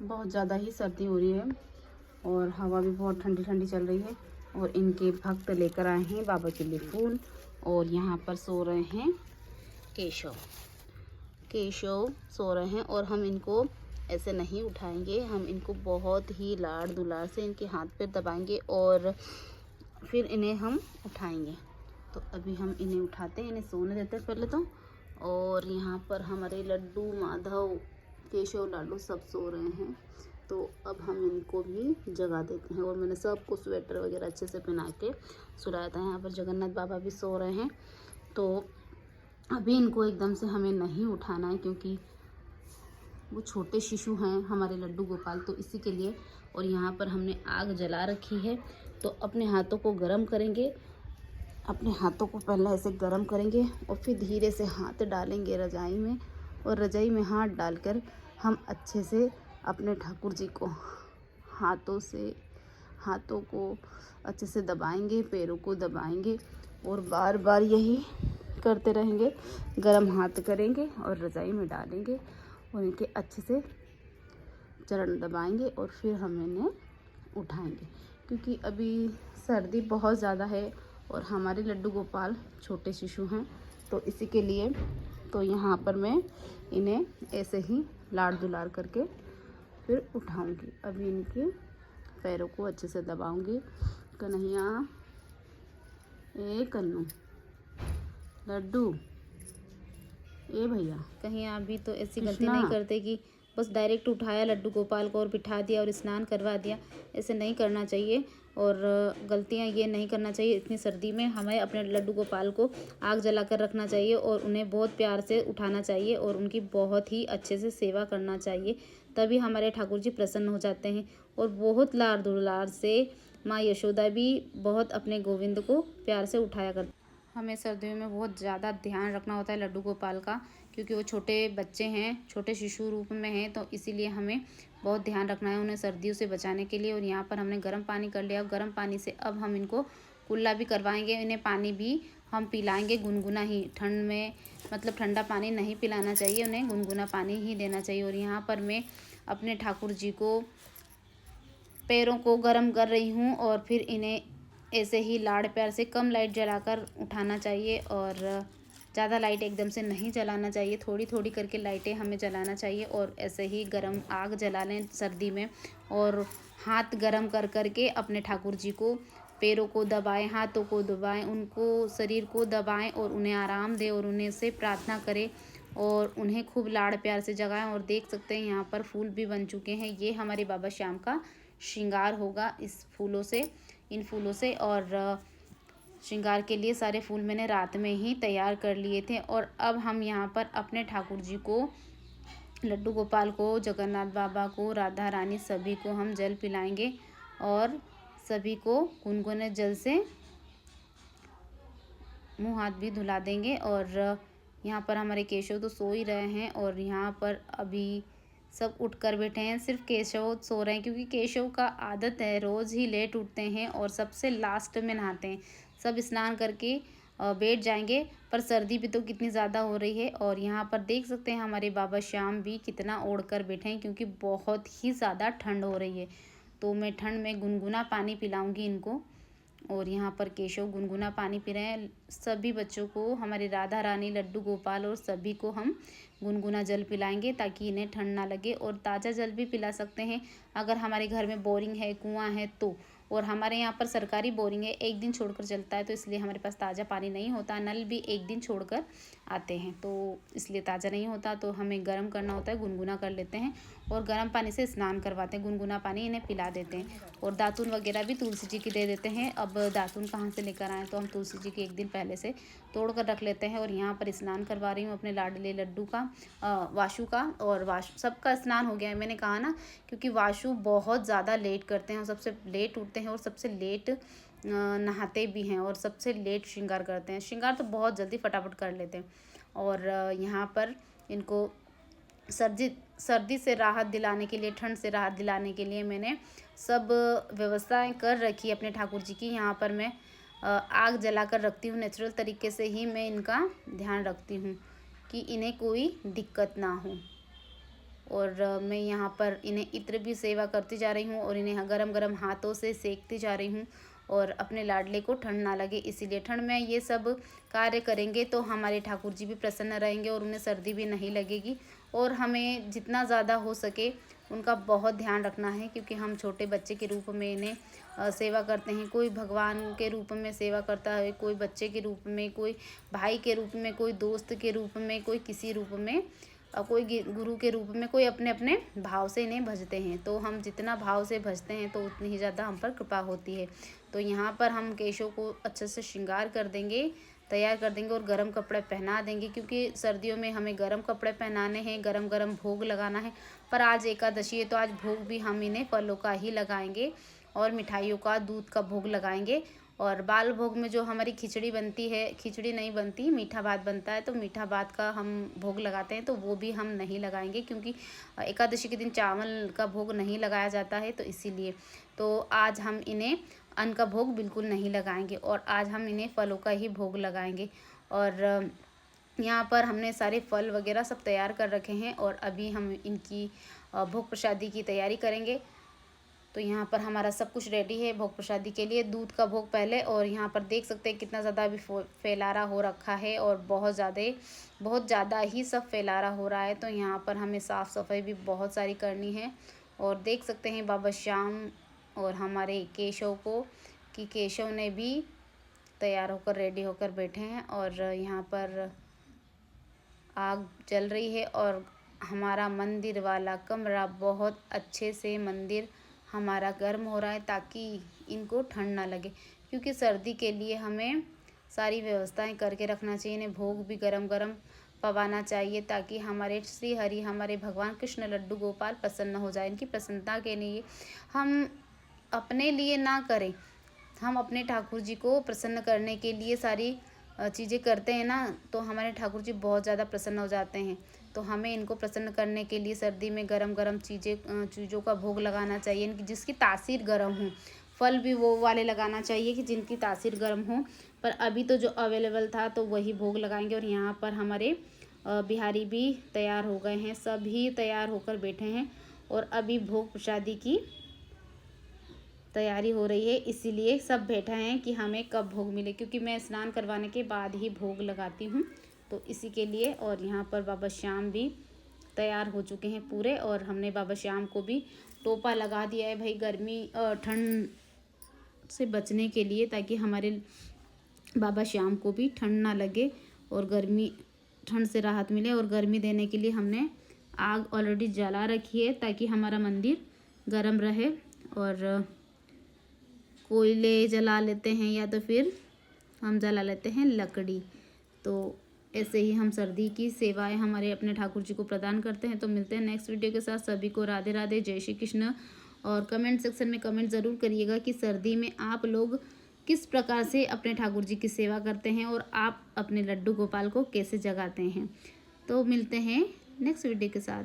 बहुत ज़्यादा ही सर्दी हो रही है और हवा भी बहुत ठंडी ठंडी चल रही है। और इनके भक्त लेकर आए हैं बाबा के लिए फूल। और यहाँ पर सो रहे हैं केशव। केशव सो रहे हैं और हम इनको ऐसे नहीं उठाएंगे, हम इनको बहुत ही लाड़ दुलार से इनके हाथ पे दबाएंगे और फिर इन्हें हम उठाएंगे। तो अभी हम इन्हें उठाते हैं, इन्हें सोने देते हैं पहले तो। और यहाँ पर हमारे लड्डू, माधव, केशव, लाडू सब सो रहे हैं। तो अब हम इनको भी जगा देते हैं। और मैंने सबको स्वेटर वगैरह अच्छे से पहना के सुलाया था। यहाँ पर जगन्नाथ बाबा भी सो रहे हैं। तो अभी इनको एकदम से हमें नहीं उठाना है क्योंकि वो छोटे शिशु हैं हमारे लड्डू गोपाल, तो इसी के लिए। और यहाँ पर हमने आग जला रखी है। तो अपने हाथों को गर्म करेंगे, अपने हाथों को पहले ऐसे गर्म करेंगे और फिर धीरे से हाथ डालेंगे रजाई में। और रजाई में हाथ डालकर हम अच्छे से अपने ठाकुर जी को हाथों को अच्छे से दबाएंगे, पैरों को दबाएंगे और बार बार यही करते रहेंगे। गर्म हाथ करेंगे और रजाई में डालेंगे और इनके अच्छे से चरण दबाएंगे और फिर हम इन्हें उठाएंगे क्योंकि अभी सर्दी बहुत ज़्यादा है और हमारे लड्डू गोपाल छोटे शिशु हैं। तो इसी के लिए तो यहाँ पर मैं इन्हें ऐसे ही लाड़ दुलार करके फिर उठाऊंगी। अभी इनके पैरों को अच्छे से दबाऊंगी। कन्हैया, ए कन्नू, लड्डू, ए भैया, कहीं आप भी तो ऐसी गलती नहीं करते कि बस डायरेक्ट उठाया लड्डू गोपाल को और बिठा दिया और स्नान करवा दिया। ऐसे नहीं करना चाहिए और गलतियां ये नहीं करना चाहिए। इतनी सर्दी में हमें अपने लड्डू गोपाल को आग जलाकर रखना चाहिए और उन्हें बहुत प्यार से उठाना चाहिए और उनकी बहुत ही अच्छे से सेवा करना चाहिए। तभी हमारे ठाकुर जी प्रसन्न हो जाते हैं। और बहुत लाड़ दुलार से माँ यशोदा भी बहुत अपने गोविंद को प्यार से उठाया करती। हमें सर्दियों में बहुत ज़्यादा ध्यान रखना होता है लड्डू गोपाल का क्योंकि वो छोटे बच्चे हैं, छोटे शिशु रूप में हैं। तो इसीलिए हमें बहुत ध्यान रखना है उन्हें सर्दियों से बचाने के लिए। और यहाँ पर हमने गर्म पानी कर लिया। गर्म पानी से अब हम इनको कुल्ला भी करवाएंगे। इन्हें पानी भी हम पिलाएंगे गुनगुना ही। ठंड में मतलब ठंडा पानी नहीं पिलाना चाहिए, उन्हें गुनगुना पानी ही देना चाहिए। और यहाँ पर मैं अपने ठाकुर जी को पैरों को गर्म कर रही हूँ और फिर इन्हें ऐसे ही लाड़ प्यार से कम लाइट जलाकर उठाना चाहिए और ज़्यादा लाइट एकदम से नहीं जलाना चाहिए। थोड़ी थोड़ी करके लाइटें हमें जलाना चाहिए और ऐसे ही गर्म आग जला लें सर्दी में। और हाथ गर्म कर करके अपने ठाकुर जी को पैरों को दबाएं, हाथों को दबाएं, उनको शरीर को दबाएं और उन्हें आराम दें और उन्हें से प्रार्थना करें और उन्हें खूब लाड़ प्यार से जगाएं। और देख सकते हैं यहाँ पर फूल भी बन चुके हैं। ये हमारे बाबा श्याम का श्रृंगार होगा इस फूलों से, इन फूलों से। और श्रृंगार के लिए सारे फूल मैंने रात में ही तैयार कर लिए थे। और अब हम यहाँ पर अपने ठाकुर जी को, लड्डू गोपाल को, जगन्नाथ बाबा को, राधा रानी सभी को हम जल पिलाएंगे और सभी को गुनगुने जल से मुंह हाथ भी धुला देंगे। और यहाँ पर हमारे केशव तो सो ही रहे हैं और यहाँ पर अभी सब उठ कर बैठे हैं। सिर्फ केशव सो रहे हैं क्योंकि केशव का आदत है रोज़ ही लेट उठते हैं और सबसे लास्ट में नहाते हैं। सब स्नान करके बैठ जाएंगे। पर सर्दी भी तो कितनी ज़्यादा हो रही है। और यहाँ पर देख सकते हैं हमारे बाबा श्याम भी कितना ओढ़ कर बैठे हैं क्योंकि बहुत ही ज़्यादा ठंड हो रही है। तो मैं ठंड में गुनगुना पानी पिलाऊंगी इनको। और यहाँ पर केशव गुनगुना पानी पी रहे हैं। सभी बच्चों को, हमारी राधा रानी, लड्डू गोपाल और सभी को हम गुनगुना जल पिलाएंगे ताकि इन्हें ठंड ना लगे। और ताज़ा जल भी पिला सकते हैं अगर हमारे घर में बोरिंग है, कुआं है तो। और हमारे यहाँ पर सरकारी बोरिंग है, एक दिन छोड़कर चलता है, तो इसलिए हमारे पास ताज़ा पानी नहीं होता। नल भी एक दिन छोड़कर आते हैं तो इसलिए ताज़ा नहीं होता। तो हमें गर्म करना होता है, गुनगुना कर लेते हैं और गर्म पानी से स्नान करवाते हैं। गुनगुना पानी इन्हें पिला देते हैं। और दातुन वगैरह भी तुलसी जी की दे देते हैं। अब दातुन कहाँ से लेकर आएँ, तो हम तुलसी जी की एक दिन पहले से तोड़ कर रख लेते हैं। और यहाँ पर स्नान करवा रही हूँ अपने लाडले लड्डू का, वाशु का। और वाशु सबका स्नान हो गया है, मैंने कहा ना, क्योंकि वाशु बहुत ज़्यादा लेट करते हैं और सबसे लेट उठते हैं और सबसे लेट नहाते भी हैं और सबसे लेट श्रृंगार करते हैं। श्रृंगार तो बहुत जल्दी फटाफट कर लेते हैं। और यहाँ पर इनको सर्दी से राहत दिलाने के लिए, ठंड से राहत दिलाने के लिए मैंने सब व्यवस्थाएं कर रखी है अपने ठाकुर जी की। यहाँ पर मैं आग जला कर रखती हूँ। नेचुरल तरीके से ही मैं इनका ध्यान रखती हूँ कि इन्हें कोई दिक्कत ना हो। और मैं यहाँ पर इन्हें इत्र भी सेवा करती जा रही हूँ और इन्हें गरम गरम हाथों से सेकती जा रही हूँ और अपने लाडले को ठंड ना लगे, इसीलिए ठंड में ये सब कार्य करेंगे तो हमारे ठाकुर जी भी प्रसन्न रहेंगे और उन्हें सर्दी भी नहीं लगेगी। और हमें जितना ज़्यादा हो सके उनका बहुत ध्यान रखना है, क्योंकि हम छोटे बच्चे के रूप में इन्हें सेवा करते हैं। कोई भगवान के रूप में सेवा करता है, कोई बच्चे के रूप में, कोई भाई के रूप में, कोई दोस्त के रूप में, कोई किसी रूप में, कोई गुरु के रूप में, कोई अपने अपने भाव से इन्हें भजते हैं। तो हम जितना भाव से भजते हैं तो उतनी ही ज़्यादा हम पर कृपा होती है। तो यहाँ पर हम केशों को अच्छे से श्रृंगार कर देंगे, तैयार कर देंगे और गरम कपड़े पहना देंगे, क्योंकि सर्दियों में हमें गरम कपड़े पहनाने हैं, गरम गरम भोग लगाना है। पर आज एकादशी है तो आज भोग भी हम इन्हें फलों का ही लगाएंगे और मिठाइयों का, दूध का भोग लगाएंगे। और बाल भोग में जो हमारी खिचड़ी बनती है, खिचड़ी नहीं बनती, मीठा भात बनता है, तो मीठा भात का हम भोग लगाते हैं, तो वो भी हम नहीं लगाएंगे, क्योंकि एकादशी के दिन चावल का भोग नहीं लगाया जाता है, तो इसीलिए तो आज हम इन्हें अन्न का भोग बिल्कुल नहीं लगाएंगे और आज हम इन्हें फलों का ही भोग लगाएंगे। और यहाँ पर हमने सारे फल वगैरह सब तैयार कर रखे हैं और अभी हम इनकी भोग प्रसादी की तैयारी करेंगे। तो यहाँ पर हमारा सब कुछ रेडी है भोग प्रसादी के लिए। दूध का भोग पहले, और यहाँ पर देख सकते हैं कितना ज़्यादा अभी फैलारा हो रखा है और बहुत ज़्यादा ही सब फैलारा हो रहा है। तो यहाँ पर हमें साफ़ सफाई भी बहुत सारी करनी है। और देख सकते हैं बाबा श्याम और हमारे केशव को, कि केशव ने भी तैयार होकर रेडी होकर बैठे हैं और यहाँ पर आग जल रही है और हमारा मंदिर वाला कमरा बहुत अच्छे से मंदिर हमारा गर्म हो रहा है, ताकि इनको ठंड ना लगे, क्योंकि सर्दी के लिए हमें सारी व्यवस्थाएं करके रखना चाहिए। इन्हें भोग भी गरम गरम पवाना चाहिए, ताकि हमारे श्री हरि, हमारे भगवान कृष्ण लड्डू गोपाल प्रसन्न हो जाए। इनकी प्रसन्नता के लिए हम अपने लिए ना करें, हम अपने ठाकुर जी को प्रसन्न करने के लिए सारी चीज़ें करते हैं ना, तो हमारे ठाकुर जी बहुत ज़्यादा प्रसन्न हो जाते हैं। तो हमें इनको प्रसन्न करने के लिए सर्दी में गरम गरम चीज़ों का भोग लगाना चाहिए, इनकी जिसकी तासीर गर्म हो। फल भी वो वाले लगाना चाहिए कि जिनकी तासीर गर्म हो। पर अभी तो जो अवेलेबल था तो वही भोग लगाएंगे। और यहाँ पर हमारे बिहारी भी तैयार हो गए हैं, सभी तैयार होकर बैठे हैं और अभी भोग प्रसादी की तैयारी हो रही है, इसीलिए सब बैठे हैं कि हमें कब भोग मिले, क्योंकि मैं स्नान करवाने के बाद ही भोग लगाती हूँ, तो इसी के लिए। और यहाँ पर बाबा श्याम भी तैयार हो चुके हैं पूरे, और हमने बाबा श्याम को भी टोपा लगा दिया है भाई, गर्मी ठंड से बचने के लिए, ताकि हमारे बाबा श्याम को भी ठंड ना लगे और ठंड से राहत मिले। और गर्मी देने के लिए हमने आग ऑलरेडी जला रखी है, ताकि हमारा मंदिर गर्म रहे। और कोयले जला लेते हैं या तो फिर हम जला लेते हैं लकड़ी। तो ऐसे ही हम सर्दी की सेवाएं हमारे अपने ठाकुर जी को प्रदान करते हैं। तो मिलते हैं नेक्स्ट वीडियो के साथ। सभी को राधे राधे, जय श्री कृष्ण। और कमेंट सेक्शन में कमेंट ज़रूर करिएगा कि सर्दी में आप लोग किस प्रकार से अपने ठाकुर जी की सेवा करते हैं और आप अपने लड्डू गोपाल को कैसे जगाते हैं। तो मिलते हैं नेक्स्ट वीडियो के साथ।